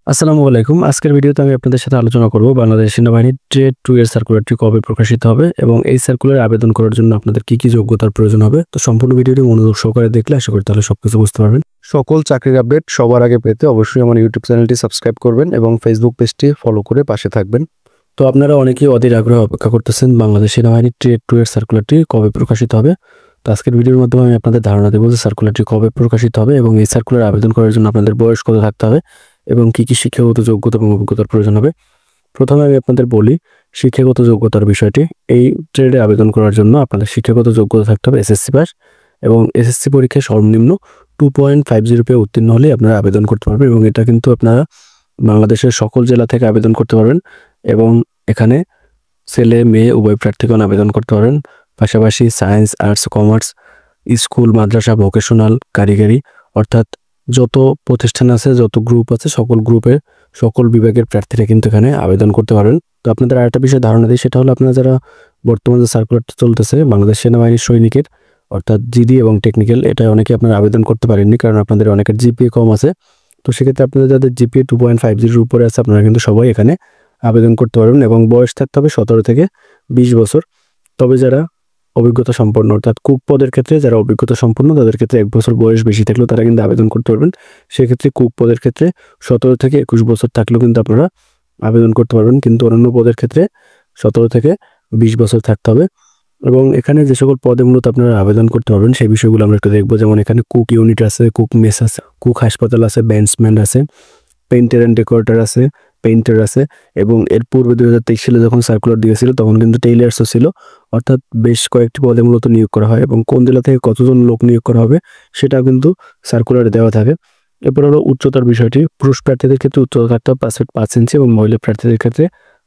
আসসালামু আলাইকুম। আজকের ভিডিওতে আমি আপনাদের সাথে আলোচনা করব বাংলাদেশ সেনাবাহিনীর ট্রেড 2 এর সার্কুলারটি কবে প্রকাশিত হবে এবং এই সার্কুলারে আবেদন করার জন্য আপনাদের কি যোগ্যতার প্রয়োজন হবে। তো সম্পূর্ণ ভিডিওটি মনোযোগ সহকারে দেখলে আশা করি তাহলে সবকিছু বুঝতে পারবেন। সকল চাকরির আপডেট সবার আগে পেতে অবশ্যই আমার ইউটিউব চ্যানেলটি সাবস্ক্রাইব করবেন এবং ফেসবুক পেজটি ফলো করে পাশে থাকবেন। তো আপনারা অনেকেই অধীর আগ্রহে অপেক্ষা করতেছেন বাংলাদেশ সেনাবাহিনীর ট্রেড 2 এর সার্কুলারটি কবে প্রকাশিত হবে। তো আজকের ভিডিওর মাধ্যমে আমি আপনাদের ধারণা দেব যে সার্কুলারটি কবে প্রকাশিত হবে এবং এই সার্কুলার আবেদন করার জন্য আপনাদের বয়স কত থাকতে হবে এবং কি শিক্ষাগত যোগ্যতা এবং অভিজ্ঞতার প্রয়োজন হবে। প্রথমে আমি আপনাদের বলি শিক্ষাগত যোগ্যতার বিষয়টি। এই ট্রেডে আবেদন করার জন্য আপনাদের শিক্ষাগত যোগ্যতা থাকতে হবে এসএসসি পাস এবং এসএসসি পরীক্ষায় সর্বনিম্ন 2.50 পেয়ে উত্তীর্ণ হলে আপনারা আবেদন করতে পারবেন এবং এটা কিন্তু আপনারা বাংলাদেশের সকল জেলা থেকে আবেদন করতে পারবেন এবং এখানে ছেলে মেয়ে উভয় প্রার্থীগণ আবেদন করতে পারেন। পাশাপাশি সায়েন্স, আর্টস, কমার্স, স্কুল, মাদ্রাসা, ভোকেশনাল, কারিগরি অর্থাৎ যত প্রতিষ্ঠান আছে, যত গ্রুপ আছে, সকল গ্রুপের সকল বিভাগের প্রার্থীরা কিন্তু এখানে আবেদন করতে পারবেন। তো আপনাদের আরেকটা বিষয়ে ধারণা দিই, সেটা হলো আপনারা যারা বর্তমানে যে সার্কুলারটা চলতেছে বাংলাদেশ সেনাবাহিনীর সৈনিকের অর্থাৎ জিডি এবং টেকনিক্যাল, এটা অনেকে আপনারা আবেদন করতে পারেননি কারণ আপনাদের অনেকের জিপিএ কম আছে। তো সেক্ষেত্রে আপনাদের যাদের জিপিএ 2.50 উপরে আছে আপনারা কিন্তু সবাই এখানে আবেদন করতে পারবেন এবং বয়স থাকতে হবে 17 থেকে 20 বছর। তবে যারা অভিজ্ঞতা সম্পন্ন অর্থাৎ কুক পদের ক্ষেত্রে যারা অভিজ্ঞতা সম্পন্ন তাদের ক্ষেত্রে 1 বছর বয়স বেশি থাকলেও তারা কিন্তু আবেদন করতে পারবেন। সেক্ষেত্রে কুক পদের ক্ষেত্রে 17 থেকে 21 বছর থাকলেও কিন্তু আপনারা আবেদন করতে পারবেন, কিন্তু অন্যান্য পদের ক্ষেত্রে 17 থেকে 20 বছর থাকতে হবে। এবং এখানে যে সকল পদে মূলত আপনারা আবেদন করতে পারবেন সেই বিষয়গুলো আমরা একটু দেখবো। যেমন এখানে কুক ইউনিট আছে, কুক মেস আছে, কুক হাসপাতাল আছে, ব্যান্ডসম্যান আছে, পেইন্টার অ্যান্ড ডেকোরেটর আছে, পেইন্টার আছে এবং এর পূর্বে 2023 সালে যখন সার্কুলার দিয়েছিল তখন কিন্তু টেইলার্সও ছিল। অর্থাৎ বেশ কয়েকটি পদে মূলত নিয়োগ করা হয় এবং কোন জেলা থেকে কতজন লোক নিয়োগ করা হবে সেটাও কিন্তু সার্কুলারে দেওয়া থাকে। এরপর হলো উচ্চতার বিষয়টি। পুরুষ প্রার্থীদের ক্ষেত্রে উচ্চতা থাকতে হবে 5 ফিট 5 ইঞ্চি এবং মহিলা প্রার্থীদের ক্ষেত্রে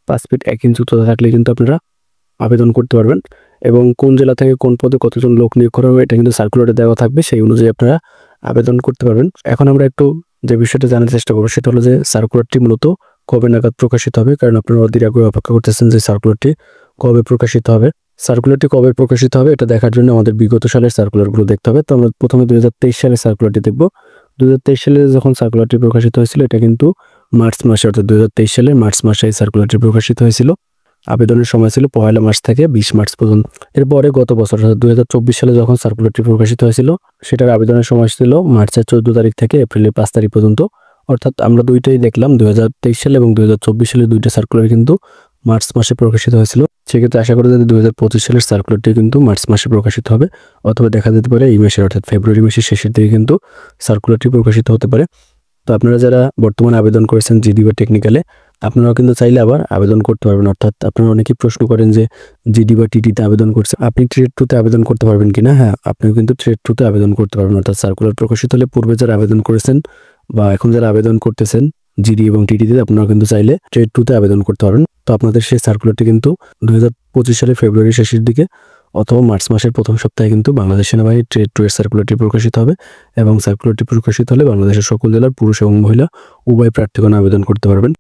5 ফিট 1 ইঞ্চি উচ্চতা থাকলে কিন্তু আপনারা আবেদন করতে পারবেন এবং কোন জেলা থেকে কোন পদে কতজন লোক নিয়োগ করা হবে এটা কিন্তু সার্কুলারে দেওয়া থাকবে, সেই অনুযায়ী আপনারা আবেদন করতে পারবেন। এখন আমরা একটু যে বিষয়টা জানার চেষ্টা করবো সেটা হলো যে সার্কুলারটি মূলত কবে নাগাদ প্রকাশিত হবে, কারণ আপনারা অধীর আগ্রহে অপেক্ষা করতেছেন যে সার্কুলারটি কবে প্রকাশিত হবে। সার্কুলারটি কবে প্রকাশিত হবে এটা দেখার জন্য আমাদের বিগত সালের সার্কুলারগুলো দেখতে হবে। তো আমরা প্রথমে 2023 সালের সার্কুলারটি দেখব। 2023 সালে যখন সার্কুলারটি প্রকাশিত হয়েছিল এটা কিন্তু মার্চ মাসে অর্থাৎ 2023 সালের মার্চ মাসে এই সার্কুলারটি প্রকাশিত হয়েছিল। আবেদনের সময় ছিল 1 মার্চ থেকে 20 মার্চ পর্যন্ত। এরপরে গত বছর অর্থাৎ 2024 সালে যখন সার্কুলারটি প্রকাশিত হয়েছিল সেটার আবেদনের সময় ছিল মার্চের 14 তারিখ থেকে এপ্রিলের 5 তারিখ পর্যন্ত। অর্থাৎ আমরা দুইটাই দেখলাম, 2023 সালে এবং 2024 সালে দুইটা সার্কুলার কিন্তু মার্চ মাসে প্রকাশিত হয়েছিল। সেক্ষেত্রে আশা করি যে 2025 সালের সার্কুলারটি কিন্তু মার্চ মাসে প্রকাশিত হবে অথবা দেখা যেতে পারে এই মাসের অর্থাৎ ফেব্রুয়ারি মাসের শেষের দিকে কিন্তু সার্কুলারটি প্রকাশিত হতে পারে। তো আপনারা যারা বর্তমানে আবেদন করেছেন জিডি বা টেকনিক্যালে আপনারাও কিন্তু চাইলে আবার আবেদন করতে পারবেন। অর্থাৎ আপনারা অনেকেই প্রশ্ন করেন যে জিডি বা টিটিতে আবেদন করছে, আপনি ট্রেড 2 তে আবেদন করতে পারবেন কিনা। হ্যাঁ, আপনিও কিন্তু ট্রেড 2 তে আবেদন করতে পারবেন। অর্থাৎ সার্কুলার প্রকাশিত হলে পূর্বে যারা আবেদন করেছেন বা এখন যারা আবেদন করতেছেন জিডি এবং টিটিতে আপনারা কিন্তু চাইলে ট্রেড 2 তে আবেদন করতে পারবেন। তো আপনাদের সেই সার্কুলারটি কিন্তু 2025 সালের ফেব্রুয়ারি শেষের দিকে অথবা মার্চ মাসের প্রথম সপ্তাহে কিন্তু বাংলাদেশ সেনাবাহিনীর ট্রেড 2 এর সার্কুলারটি প্রকাশিত হবে এবং সার্কুলারটি প্রকাশিত হলে বাংলাদেশের সকল জেলার পুরুষ এবং মহিলা উভয় প্রার্থীগণ আবেদন করতে পারবেন।